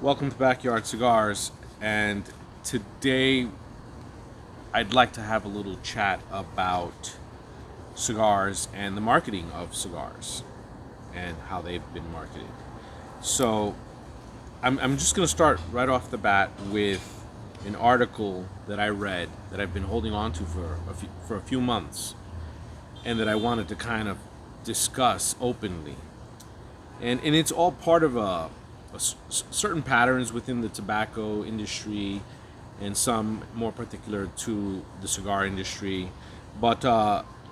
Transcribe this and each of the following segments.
Welcome to Backyard Cigars, and today I'd like to have a little chat about cigars and the marketing of cigars and how they've been marketed. So I'm just going to start right off the bat with an article that I read that I've been holding on to for a few months and that I wanted to kind of discuss openly. And it's all part of certain patterns within the tobacco industry and some more particular to the cigar industry. But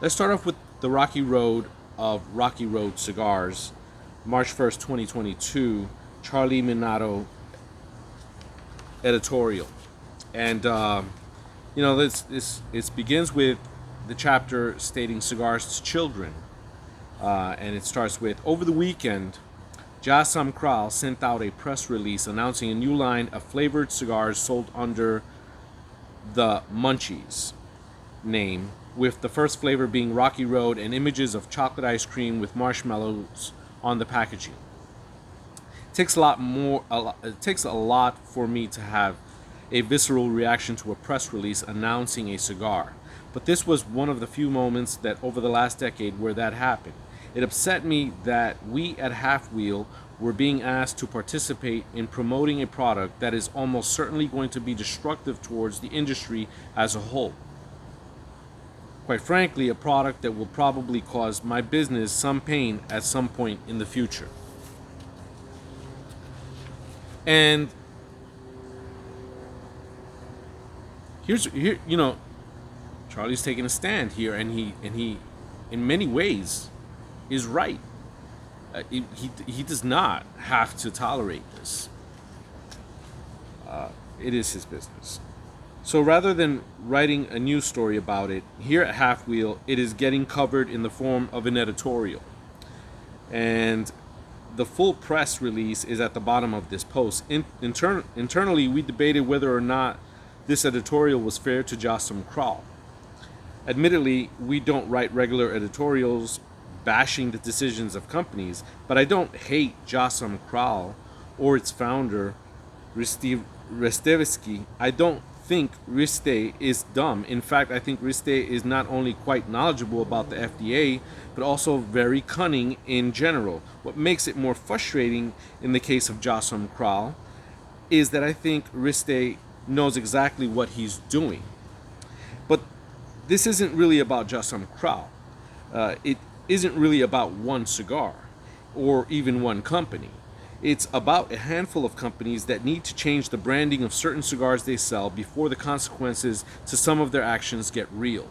let's start off with the Rocky Road of Rocky Road Cigars, March 1st, 2022, Charlie Minato editorial. And, this begins with the chapter stating cigars to children. And it starts with, over the weekend, Jasam Kral sent out a press release announcing a new line of flavored cigars sold under the Munchies name, with the first flavor being Rocky Road and images of chocolate ice cream with marshmallows on the packaging. It takes a lot for me to have a visceral reaction to a press release announcing a cigar, but this was one of the few moments that over the last decade where that happened. It upset me that we at Half Wheel were being asked to participate in promoting a product that is almost certainly going to be destructive towards the industry as a whole. Quite frankly, a product that will probably cause my business some pain at some point in the future. And here, Charlie's taking a stand here, and he in many ways is right. He does not have to tolerate this. It is his business. So rather than writing a news story about it, here at Half Wheel, it is getting covered in the form of an editorial. And the full press release is at the bottom of this post. Internally, we debated whether or not this editorial was fair to Jasam Kral. Admittedly, we don't write regular editorials bashing the decisions of companies, but I don't hate Jasam Kral or its founder, Ristevsky. I don't think Riste is dumb. In fact, I think Riste is not only quite knowledgeable about the FDA, but also very cunning in general. What makes it more frustrating in the case of Jasam Kral is that I think Riste knows exactly what he's doing. But this isn't really about Jasam Kral. It isn't really about one cigar or even one company. It's about a handful of companies that need to change the branding of certain cigars they sell before the consequences to some of their actions get real.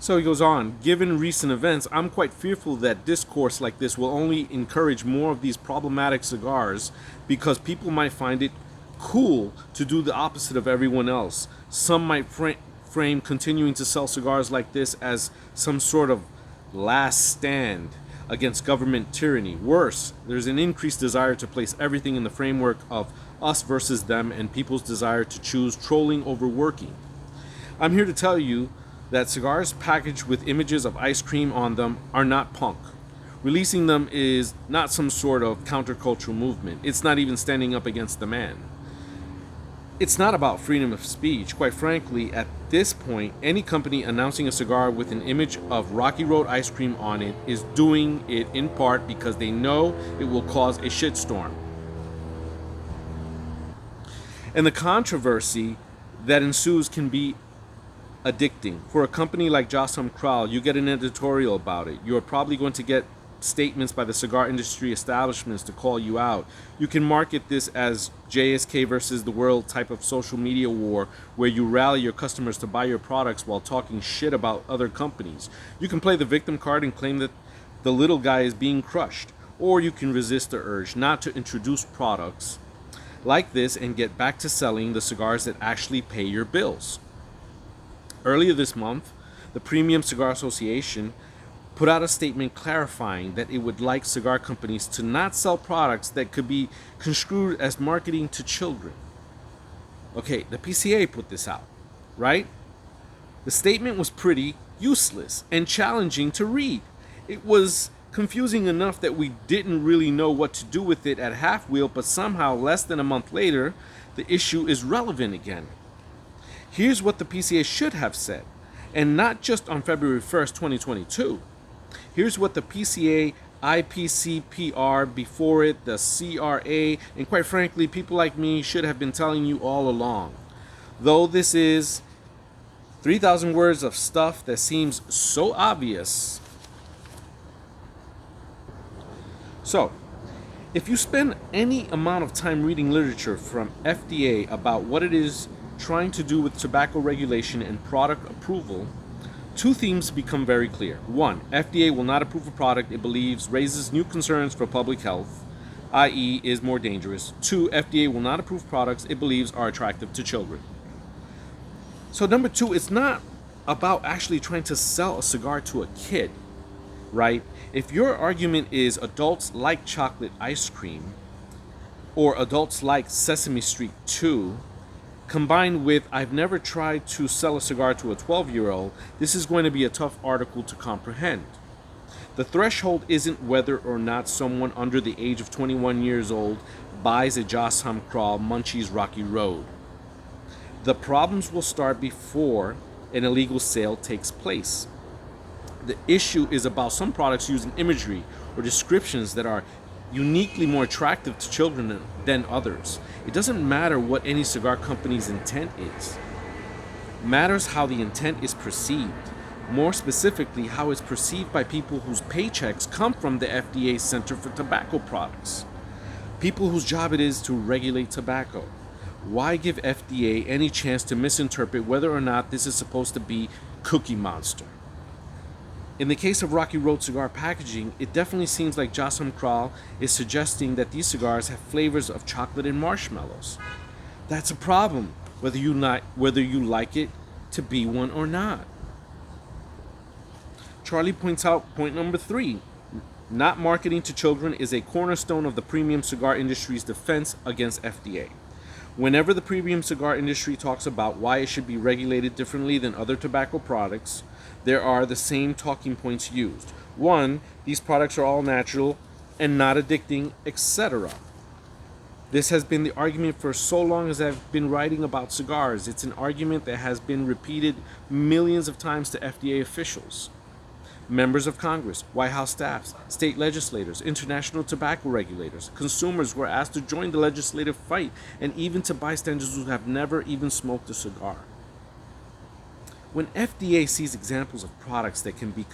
So he goes on, given recent events, I'm quite fearful that discourse like this will only encourage more of these problematic cigars because people might find it cool to do the opposite of everyone else. Some might frame continuing to sell cigars like this as some sort of last stand against government tyranny. Worse, there's an increased desire to place everything in the framework of us versus them and people's desire to choose trolling over working. I'm here to tell you that cigars packaged with images of ice cream on them are not punk. Releasing them is not some sort of countercultural movement. It's not even standing up against the man. It's not about freedom of speech. Quite frankly, at this point, any company announcing a cigar with an image of Rocky Road ice cream on it is doing it in part because they know it will cause a shitstorm. And the controversy that ensues can be addicting. For a company like Jasam Kral, you get an editorial about it. You're probably going to get statements by the cigar industry establishments to call you out. You can market this as JSK versus the world type of social media war where you rally your customers to buy your products while talking shit about other companies. You can play the victim card and claim that the little guy is being crushed. Or you can resist the urge not to introduce products like this and get back to selling the cigars that actually pay your bills. Earlier this month, the Premium Cigar Association put out a statement clarifying that it would like cigar companies to not sell products that could be construed as marketing to children. Okay, the PCA put this out, right? The statement was pretty useless and challenging to read. It was confusing enough that we didn't really know what to do with it at half wheel, but somehow less than a month later, the issue is relevant again. Here's what the PCA should have said, and not just on February 1st, 2022. Here's what the PCA, IPCPR, before it, the CRA, and quite frankly, people like me should have been telling you all along. Though this is 3,000 words of stuff that seems so obvious. So, if you spend any amount of time reading literature from FDA about what it is trying to do with tobacco regulation and product approval, two themes become very clear. One, FDA will not approve a product it believes raises new concerns for public health, i.e. is more dangerous. Two, FDA will not approve products it believes are attractive to children. So number two, it's not about actually trying to sell a cigar to a kid, right? If your argument is adults like chocolate ice cream or adults like Sesame Street 2, combined with I've never tried to sell a cigar to a 12-year-old, this is going to be a tough article to comprehend. The threshold isn't whether or not someone under the age of 21 years old buys a Josham Crawl Munchies Rocky Road. The problems will start before an illegal sale takes place. The issue is about some products using imagery or descriptions that are uniquely more attractive to children than others. It doesn't matter what any cigar company's intent is. It matters how the intent is perceived. More specifically, how it's perceived by people whose paychecks come from the FDA Center for Tobacco Products. People whose job it is to regulate tobacco. Why give FDA any chance to misinterpret whether or not this is supposed to be Cookie Monster? In the case of Rocky Road cigar packaging, it definitely seems like Josham Crawl is suggesting that these cigars have flavors of chocolate and marshmallows. That's a problem, whether you like it to be one or not. Charlie points out point number 3. Not marketing to children is a cornerstone of the premium cigar industry's defense against FDA. Whenever the premium cigar industry talks about why it should be regulated differently than other tobacco products, there are the same talking points used. 1, these products are all natural and not addicting, etc. This has been the argument for so long as I've been writing about cigars. It's an argument that has been repeated millions of times to FDA officials, members of Congress, White House staffs, state legislators, international tobacco regulators, consumers who are asked to join the legislative fight, and even to bystanders who have never even smoked a cigar. When FDA sees examples of products that can be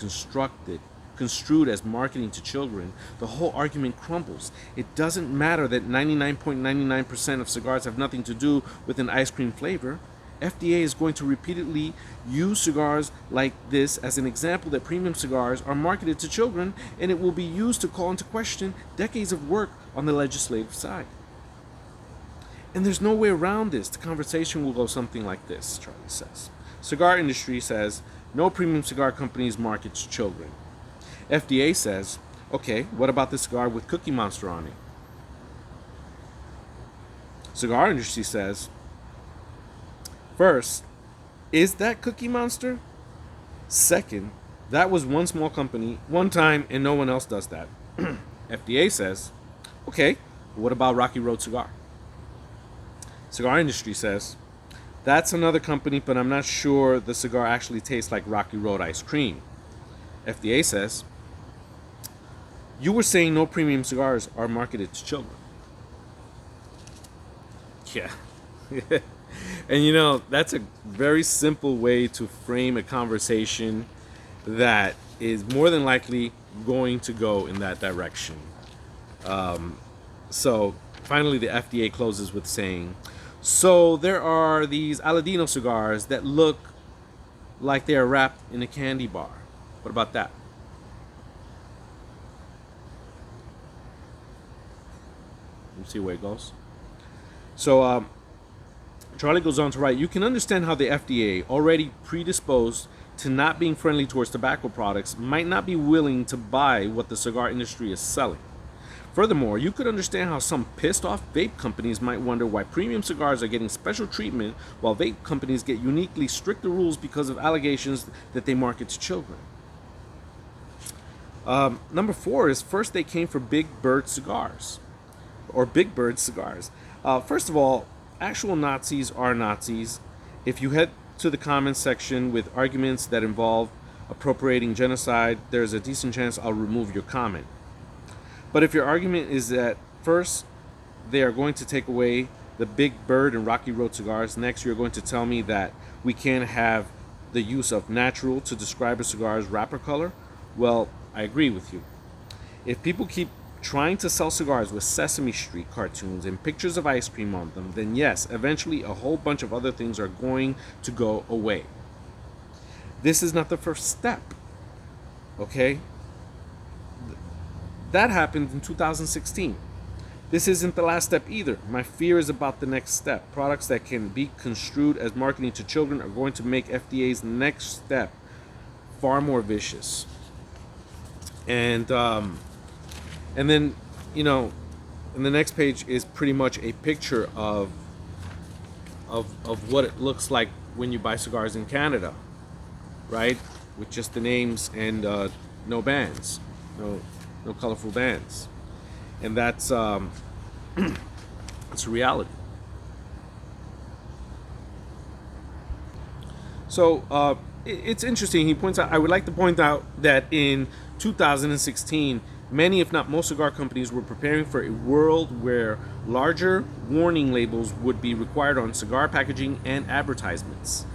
construed as marketing to children, the whole argument crumbles. It doesn't matter that 99.99% of cigars have nothing to do with an ice cream flavor. FDA is going to repeatedly use cigars like this as an example that premium cigars are marketed to children, and it will be used to call into question decades of work on the legislative side. And there's no way around this. The conversation will go something like this, Charlie says. Cigar industry says, no premium cigar companies market to children. FDA says, okay, what about the cigar with Cookie Monster on it? Cigar industry says, first, is that Cookie Monster? Second, that was one small company, one time, and no one else does that. FDA says, okay, what about Rocky Road Cigar? Cigar industry says, that's another company, but I'm not sure the cigar actually tastes like Rocky Road ice cream. FDA says, you were saying no premium cigars are marketed to children. Yeah. And you know, that's a very simple way to frame a conversation that is more than likely going to go in that direction. So finally, the FDA closes with saying, so there are these Aladino cigars that look like they are wrapped in a candy bar. What about that? Let's see where it goes. So Charlie goes on to write, you can understand how the FDA, already predisposed to not being friendly towards tobacco products, might not be willing to buy what the cigar industry is selling. Furthermore, you could understand how some pissed off vape companies might wonder why premium cigars are getting special treatment while vape companies get uniquely stricter rules because of allegations that they market to children. Number four is first they came for Big Bird cigars, or Big Bird cigars. First of all, actual Nazis are Nazis. If you head to the comments section with arguments that involve appropriating genocide, there's a decent chance I'll remove your comment. But if your argument is that first they are going to take away the Big Bird and Rocky Road cigars, next you're going to tell me that we can't have the use of natural to describe a cigar's wrapper color, well, I agree with you. If people keep trying to sell cigars with Sesame Street cartoons and pictures of ice cream on them, then yes, eventually a whole bunch of other things are going to go away. This is not the first step, okay? That happened in 2016. This isn't the last step either. My fear is about the next step. Products that can be construed as marketing to children are going to make FDA's next step far more vicious. And then, you know, and the next page is pretty much a picture of what it looks like when you buy cigars in Canada, right? With just the names and no bands, no colorful bands, and that's it's a reality. So it's interesting. He points out. I would like to point out that in 2016, many, if not most, cigar companies were preparing for a world where larger warning labels would be required on cigar packaging and advertisements.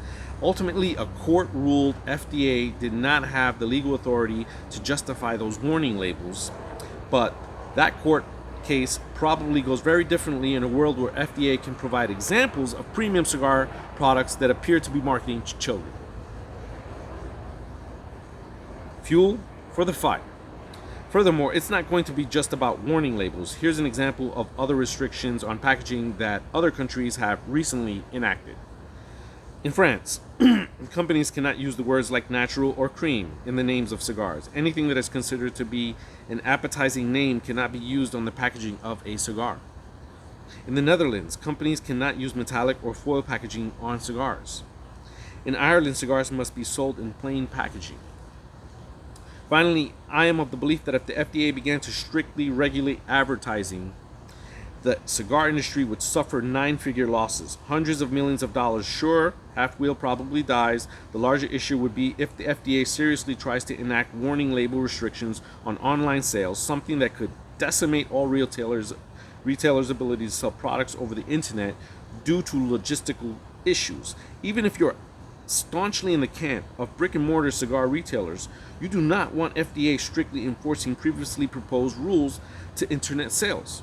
Ultimately, a court ruled FDA did not have the legal authority to justify those warning labels, but that court case probably goes very differently in a world where FDA can provide examples of premium cigar products that appear to be marketing to children. Fuel for the fire. Furthermore, it's not going to be just about warning labels. Here's an example of other restrictions on packaging that other countries have recently enacted. In France, companies cannot use the words like natural or cream in the names of cigars. Anything that is considered to be an appetizing name cannot be used on the packaging of a cigar. In the Netherlands, companies cannot use metallic or foil packaging on cigars. In Ireland, cigars must be sold in plain packaging. Finally, I am of the belief that if the FDA began to strictly regulate advertising, the cigar industry would suffer nine-figure losses, hundreds of millions of dollars. Sure, Half Wheel probably dies. The larger issue would be if the FDA seriously tries to enact warning label restrictions on online sales, something that could decimate all retailers' ability to sell products over the internet due to logistical issues. Even if you're staunchly in the camp of brick-and-mortar cigar retailers, you do not want FDA strictly enforcing previously proposed rules to internet sales.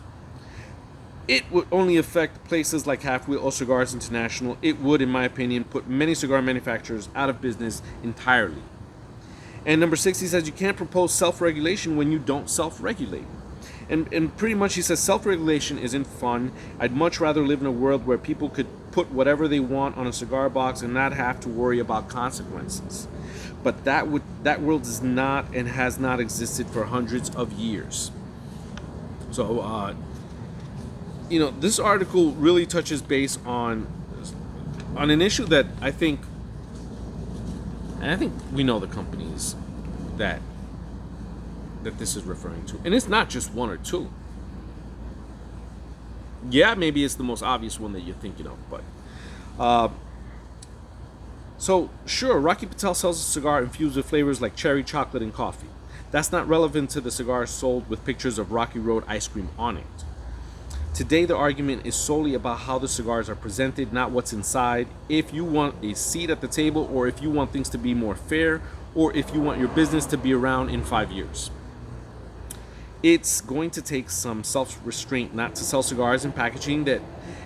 It would only affect places like Half Wheel or Cigars International. It would, in my opinion, put many cigar manufacturers out of business entirely. And number 6, he says you can't propose self-regulation when you don't self-regulate. And pretty much he says self-regulation isn't fun. I'd much rather live in a world where people could put whatever they want on a cigar box and not have to worry about consequences. But that world is not and has not existed for hundreds of years. So, this article really touches base on an issue that I think we know the companies that this is referring to. And it's not just one or two. Yeah, maybe it's the most obvious one that you're thinking of, but so sure, Rocky Patel sells a cigar infused with flavors like cherry, chocolate, and coffee. That's not relevant to the cigars sold with pictures of Rocky Road ice cream on it. Today, the argument is solely about how the cigars are presented, not what's inside. If you want a seat at the table, or if you want things to be more fair, or if you want your business to be around in 5 years. It's going to take some self-restraint not to sell cigars in packaging that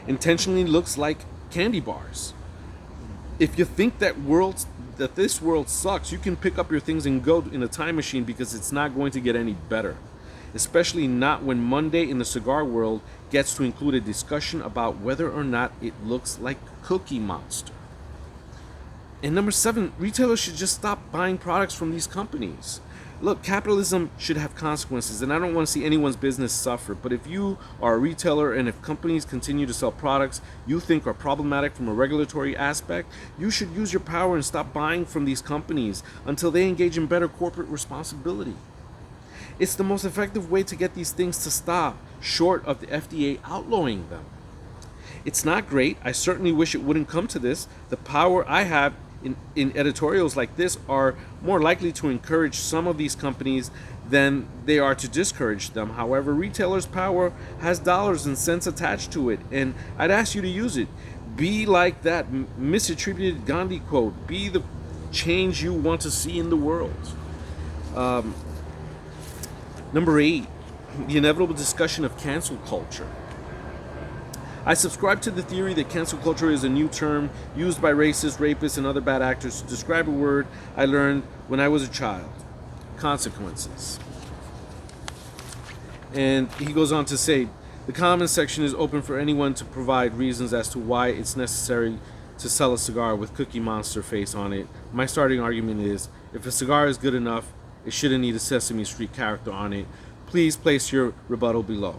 intentionally looks like candy bars. If you think that this world sucks, you can pick up your things and go in a time machine, because it's not going to get any better. Especially not when Monday in the cigar world gets to include a discussion about whether or not it looks like Cookie Monster. And number 7, retailers should just stop buying products from these companies. Look, capitalism should have consequences, and I don't want to see anyone's business suffer. But if you are a retailer and if companies continue to sell products you think are problematic from a regulatory aspect, you should use your power and stop buying from these companies until they engage in better corporate responsibility. It's the most effective way to get these things to stop, short of the FDA outlawing them. It's not great. I certainly wish it wouldn't come to this. The power I have in editorials like this are more likely to encourage some of these companies than they are to discourage them. However, retailers' power has dollars and cents attached to it, and I'd ask you to use it. Be like that misattributed Gandhi quote. Be the change you want to see in the world. Number 8, the inevitable discussion of cancel culture. I subscribe to the theory that cancel culture is a new term used by racists, rapists, and other bad actors to describe a word I learned when I was a child: consequences. And he goes on to say, the comment section is open for anyone to provide reasons as to why it's necessary to sell a cigar with Cookie Monster face on it. My starting argument is, if a cigar is good enough, it shouldn't need a Sesame Street character on it. Please place your rebuttal below.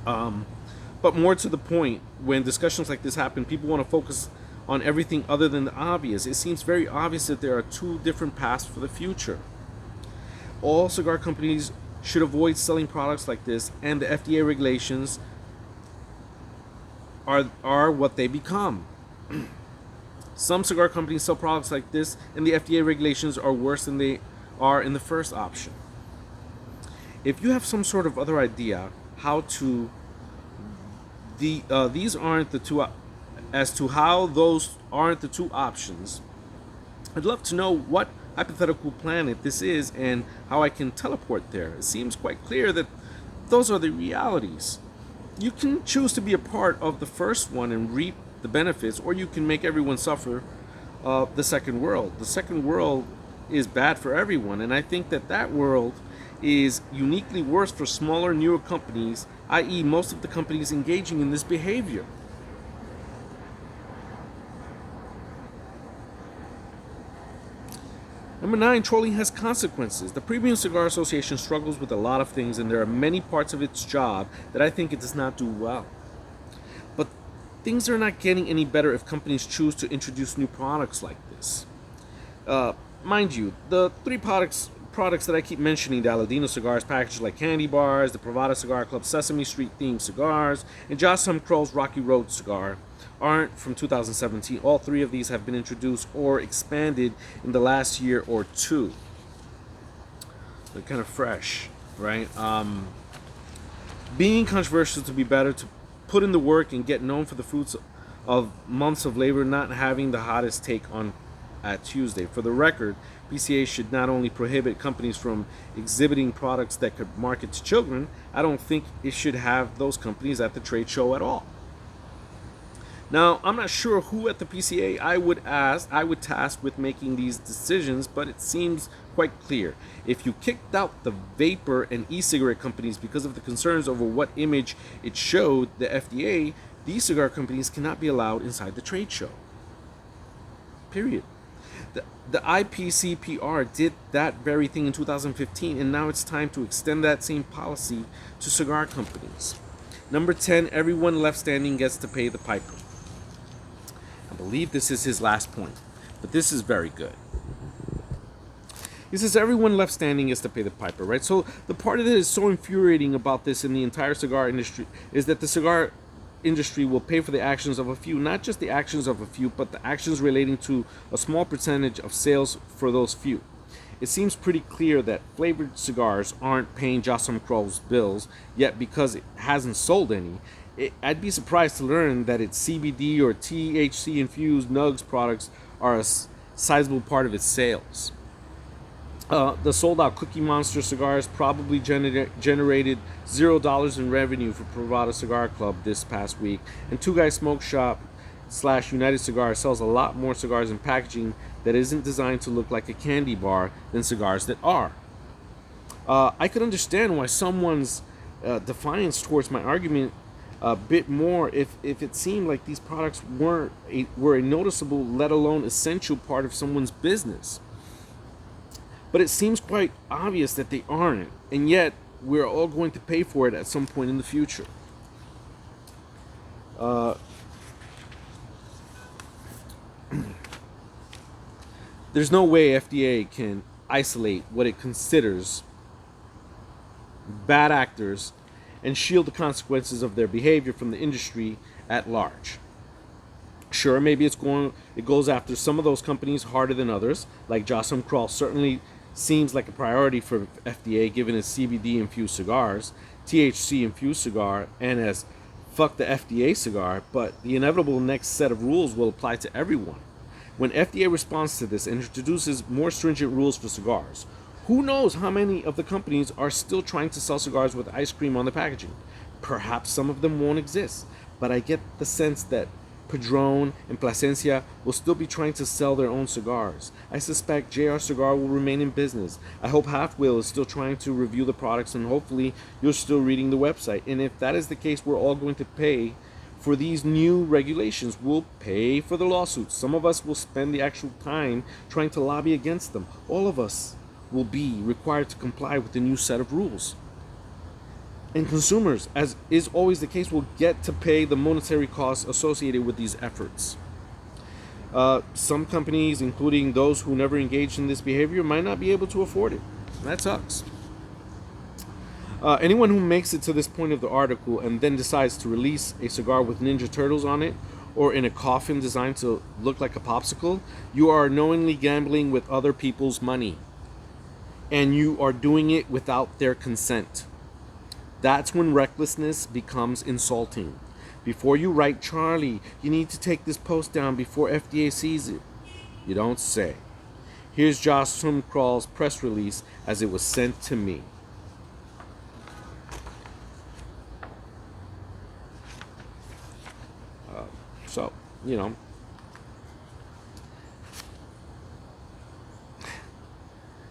But more to the point, when discussions like this happen, people want to focus on everything other than the obvious. It seems very obvious that there are two different paths for the future. All cigar companies should avoid selling products like this, and the FDA regulations are what they become. Some cigar companies sell products like this, and the FDA regulations are worse than they are in the first option. If you have some sort of other idea how to these aren't the two as to how those aren't the two options, I'd love to know what hypothetical planet this is and how I can teleport there. It seems quite clear that those are the realities. You can choose to be a part of the first one and reap the benefits, or you can make everyone suffer the second world. The second world is bad for everyone, and I think that world is uniquely worse for smaller, newer companies, i.e. most of the companies engaging in this behavior. Number 9, trolling has consequences. The Premium Cigar Association struggles with a lot of things, and there are many parts of its job that I think it does not do well. But things are not getting any better if companies choose to introduce new products like this. Mind you, the three products that I keep mentioning, the Aladino cigars packaged like candy bars, the Privada Cigar Club Sesame Street themed cigars, and Josham Kroll's Rocky Road cigar, aren't from 2017. All three of these have been introduced or expanded in the last year or two. They're kind of fresh, right? Being controversial to be better, to put in the work and get known for the fruits of months of labor, not having the hottest take on at Tuesday. For the record, PCA should not only prohibit companies from exhibiting products that could market to children, I don't think it should have those companies at the trade show at all. Now, I'm not sure who at the PCA I would task with making these decisions, but it seems quite clear. If you kicked out the vapor and e-cigarette companies because of the concerns over what image it showed the FDA, these cigar companies cannot be allowed inside the trade show. Period. The IPCPR did that very thing in 2015, and now it's time to extend that same policy to cigar companies. Number 10, everyone left standing gets to pay the piper. I believe this is his last point, but this is very good. He says everyone left standing gets to pay the piper, right? So the part that is so infuriating about this in the entire cigar industry is that the cigar industry will pay for the actions of a few, not just the actions of a few, but the actions relating to a small percentage of sales for those few. It seems pretty clear that flavored cigars aren't paying Josham Kroll's bills, yet because it hasn't sold any, I'd be surprised to learn that its CBD or THC infused Nugs products are a sizable part of its sales. The sold out Cookie Monster cigars probably generated $0 in revenue for Privada Cigar Club this past week, and Two Guys Smoke Shop / United Cigar sells a lot more cigars in packaging that isn't designed to look like a candy bar than cigars that are. I could understand why someone's defiance towards my argument a bit more if it seemed like these products were a noticeable, let alone essential part of someone's business. But it seems quite obvious that they aren't, and yet we're all going to pay for it at some point in the future. There's no way FDA can isolate what it considers bad actors, and shield the consequences of their behavior from the industry at large. Sure, maybe it goes after some of those companies harder than others, like Jocelyn Krall certainly seems like a priority for FDA given its CBD infused cigars, THC infused cigar, and as fuck the FDA cigar, but the inevitable next set of rules will apply to everyone. When FDA responds to this and introduces more stringent rules for cigars, who knows how many of the companies are still trying to sell cigars with ice cream on the packaging? Perhaps some of them won't exist, but I get the sense that Padron and Plasencia will still be trying to sell their own cigars. I suspect JR Cigar will remain in business. I hope Half Wheel is still trying to review the products, and hopefully you're still reading the website. And if that is the case, we're all going to pay for these new regulations. We'll pay for the lawsuits. Some of us will spend the actual time trying to lobby against them. All of us will be required to comply with the new set of rules. And consumers, as is always the case, will get to pay the monetary costs associated with these efforts. Some companies, including those who never engaged in this behavior, might not be able to afford it. That sucks. Anyone who makes it to this point of the article and then decides to release a cigar with Ninja Turtles on it, or in a coffin designed to look like a popsicle, you are knowingly gambling with other people's money. And you are doing it without their consent. That's when recklessness becomes insulting. Before you write, Charlie, you need to take this post down before FDA sees it. You don't say. Here's Jocelyn Krall's press release as it was sent to me. So,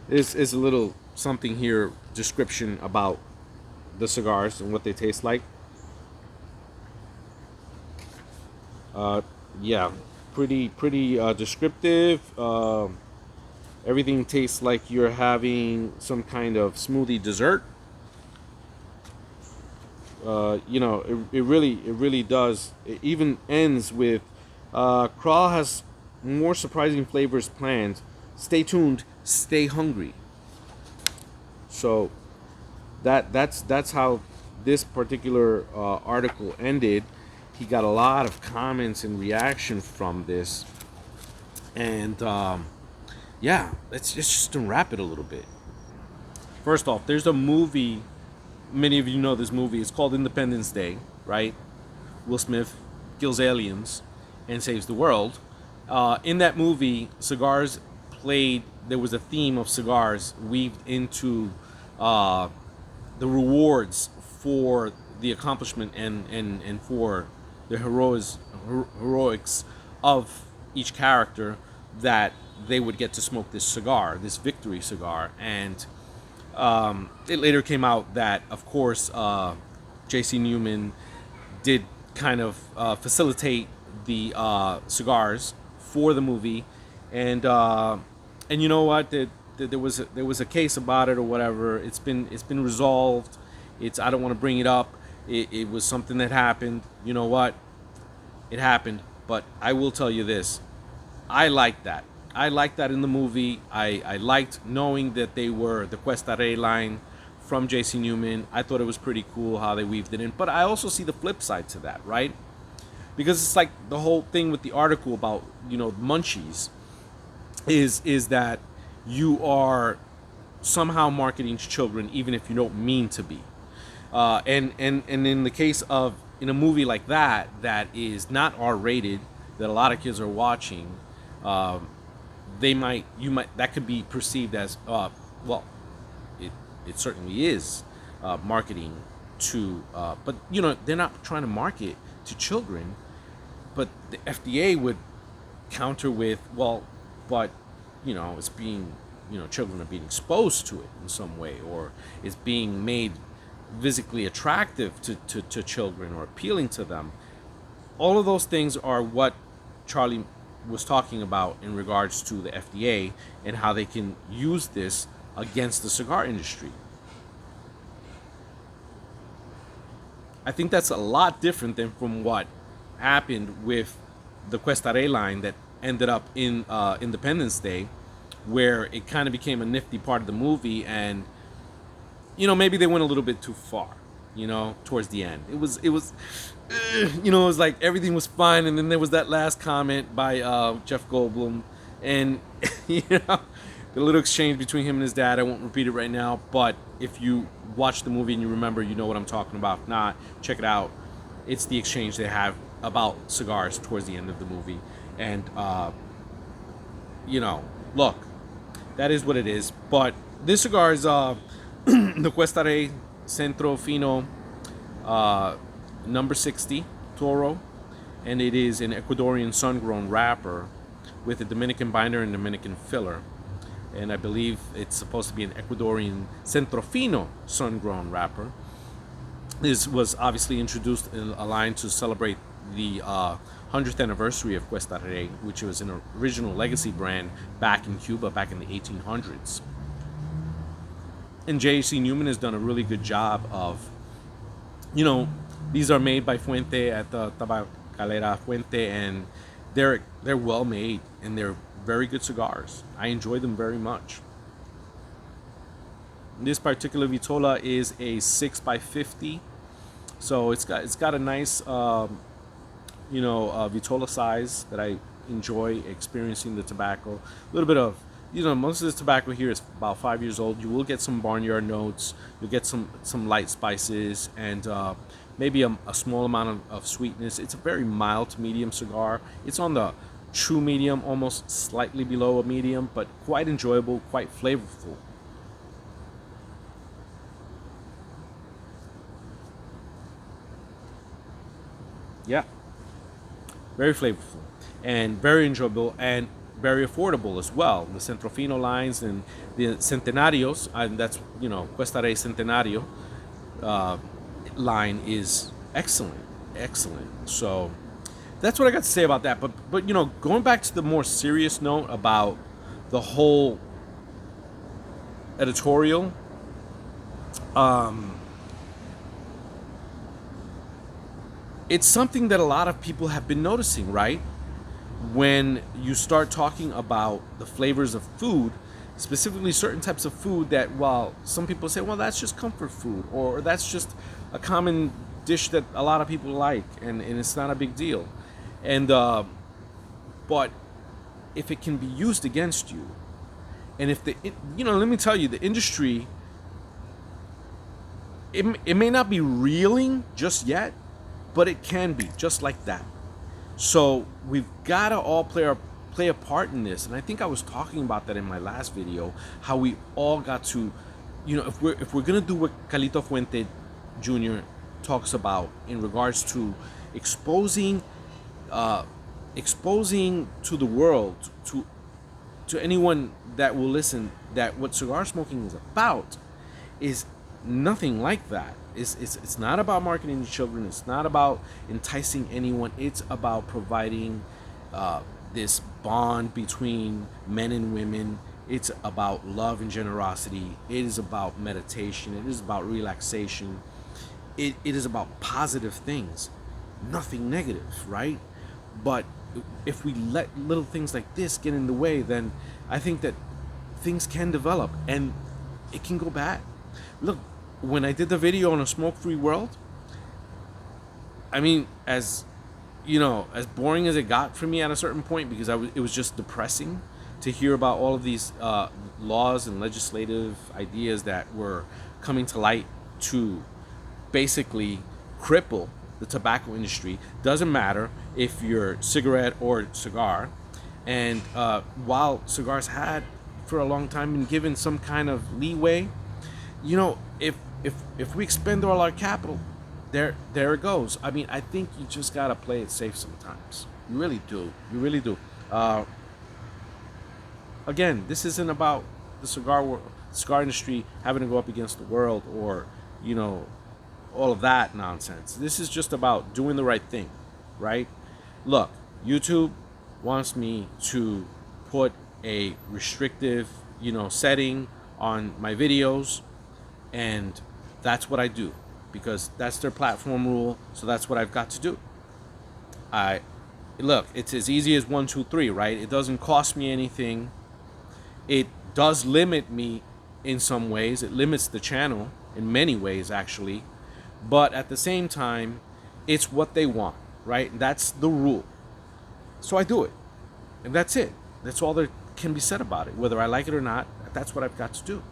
is a little something here, description about the cigars and what they taste like. Yeah, pretty descriptive. Everything tastes like you're having some kind of smoothie dessert. It really does. It even ends with Krall has more surprising flavors planned. Stay tuned, stay hungry. So that's how this particular article ended. He got a lot of comments and reaction from this, and let's just unwrap it a little bit. First off, there's a movie. Many of you know this movie. It's called Independence Day, right? Will Smith kills aliens and saves the world. In that movie, cigars played. There was a theme of cigars weaved into the rewards for the accomplishment and for the heroics of each character, that they would get to smoke this cigar, this victory cigar. And it later came out that, of course, J.C. Newman did kind of facilitate the cigars for the movie, and you know what? There was a case about it or whatever. It's been resolved. I don't want to bring it up. It was something that happened. You know what? It happened. But I will tell you this. I liked that. I liked that in the movie. I liked knowing that they were the Cuesta Rey line from J.C. Newman. I thought it was pretty cool how they weaved it in. But I also see the flip side to that, right? Because it's like the whole thing with the article about, munchies is that you are somehow marketing to children even if you don't mean to be. And in the case of, in a movie like that is not R-rated, that a lot of kids are watching, that could be perceived as, it certainly is marketing to, but they're not trying to market to children. But the FDA would counter with, it's being, children are being exposed to it in some way, or it's being made physically attractive to children or appealing to them. All of those things are what Charlie was talking about in regards to the FDA and how they can use this against the cigar industry. I think that's a lot different than from what happened with the Cuesta Rey line that ended up in Independence Day, where it kind of became a nifty part of the movie, and maybe they went a little bit too far, towards the end. It was like everything was fine, and then there was that last comment by Jeff Goldblum, and the little exchange between him and his dad. I won't repeat it right now, but if you watch the movie and you remember, you know what I'm talking about. If not, check it out. It's the exchange they have about cigars towards the end of the movie, and look, that is what it is. But this cigar is the Cuesta Rey Centro Fino number 60 Toro, and it is an Ecuadorian sun-grown wrapper with a Dominican binder and Dominican filler. And I believe it's supposed to be an Ecuadorian Centrofino sun-grown wrapper. This was obviously introduced in a line to celebrate the 100th anniversary of Cuesta Rey, which was an original legacy brand back in Cuba, back in the 1800s. And J.C. Newman has done a really good job of, these are made by Fuente at the Tabacalera Fuente, and they're well made, and they're very good cigars. I enjoy them very much. This particular Vitola is a 6x50, so it's got a nice Vitola size that I enjoy experiencing the tobacco. A little bit of, most of this tobacco here is about 5 years old. You will get some barnyard notes. You'll get some light spices, and maybe a small amount of sweetness. It's a very mild to medium cigar. It's on the true medium, almost slightly below a medium, but quite enjoyable, quite flavorful. Yeah, very flavorful and very enjoyable and very affordable as well. The Centrofino lines and the Centenarios, and that's Cuesta Rey Centenario line is excellent. So that's what I got to say about that. But going back to the more serious note about the whole editorial, it's something that a lot of people have been noticing, right? When you start talking about the flavors of food, specifically certain types of food that, while some people say, well, that's just comfort food, or that's just a common dish that a lot of people like, and it's not a big deal. And but if it can be used against you, and if let me tell you, the industry, it may not be reeling just yet, but it can be just like that. So we've got to all play a part in this, and I think I was talking about that in my last video, how we all got to, if we're gonna do what Carlito Fuente Jr. talks about in regards to exposing to the world, to anyone that will listen, that what cigar smoking is about is nothing like that. It's not about marketing to children. It's not about enticing anyone. It's about providing this bond between men and women. It's about love and generosity. It is about meditation. It is about relaxation. It is about positive things, nothing negative, right? But if we let little things like this get in the way, then I think that things can develop and it can go bad. Look, when I did the video on a smoke-free world, I mean, as boring as it got for me at a certain point, because it was just depressing to hear about all of these laws and legislative ideas that were coming to light to basically cripple the tobacco industry. Doesn't matter if you're cigarette or cigar. And while cigars had for a long time been given some kind of leeway, if we expend all our capital, there it goes. I mean, I think you just gotta play it safe sometimes. You really do. Again, this isn't about the cigar industry having to go up against the world, or all of that nonsense. This is just about doing the right thing, right? Look, YouTube wants me to put a restrictive setting on my videos, and that's what I do, because that's their platform rule. So that's what I've got to do. Look, it's as easy as 1, 2, 3, right? It doesn't cost me anything. It does limit me in some ways. It limits the channel, in many ways, actually. But at the same time, it's what they want, right? That's the rule. So I do it. And that's it. That's all there can be said about it. Whether I like it or not, that's what I've got to do.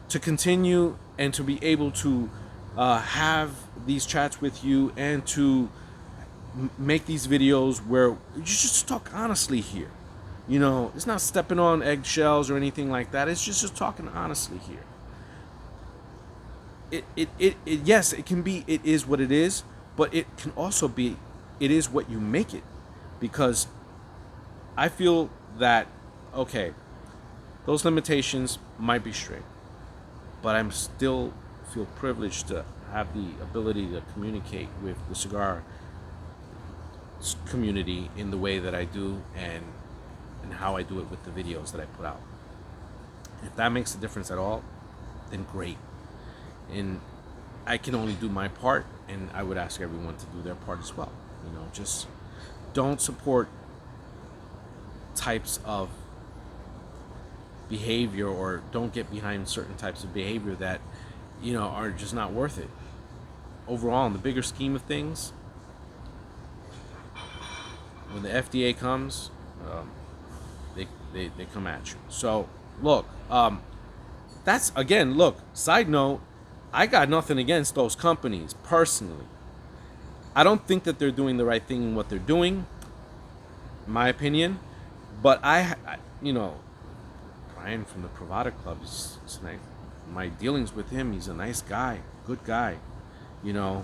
To continue and to be able to have these chats with you and to make these videos where you just talk honestly here. You know, it's not stepping on eggshells or anything like that. It's just talking honestly here. Yes, it can be, it is what it is, but it can also be, it is what you make it. Because I feel that, okay, those limitations might be straight, but I'm still feel privileged to have the ability to communicate with the cigar community in the way that I do, and how I do it with the videos that I put out. If that makes a difference at all, then great. And I can only do my part, and I would ask everyone to do their part as well. You know, just don't support types of behavior, or don't get behind certain types of behavior that, you know, are just not worth it. Overall, in the bigger scheme of things, when the FDA comes, they come at you. So look, that's, again, look, side note, I got nothing against those companies personally. I don't think that they're doing the right thing in what they're doing, in my opinion. But I you know, Brian from the Pravada Club, my dealings with him, he's a nice guy, good guy. You know,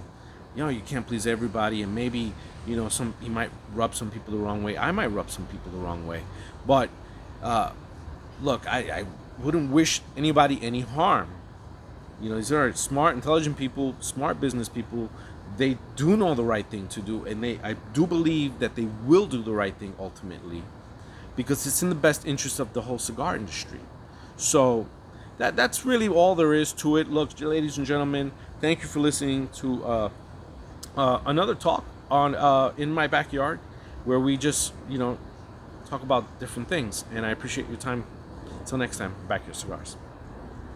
you can't please everybody, and maybe, you know, he might rub some people the wrong way. I might rub some people the wrong way. But look, I wouldn't wish anybody any harm. You know, these are smart, intelligent people, smart business people. They do know the right thing to do, and I do believe that they will do the right thing ultimately, because it's in the best interest of the whole cigar industry. So that's really all there is to it. Look, ladies and gentlemen, thank you for listening to another talk on In My Backyard, where we just, you know, talk about different things. And I appreciate your time. Until next time, Backyard Cigars.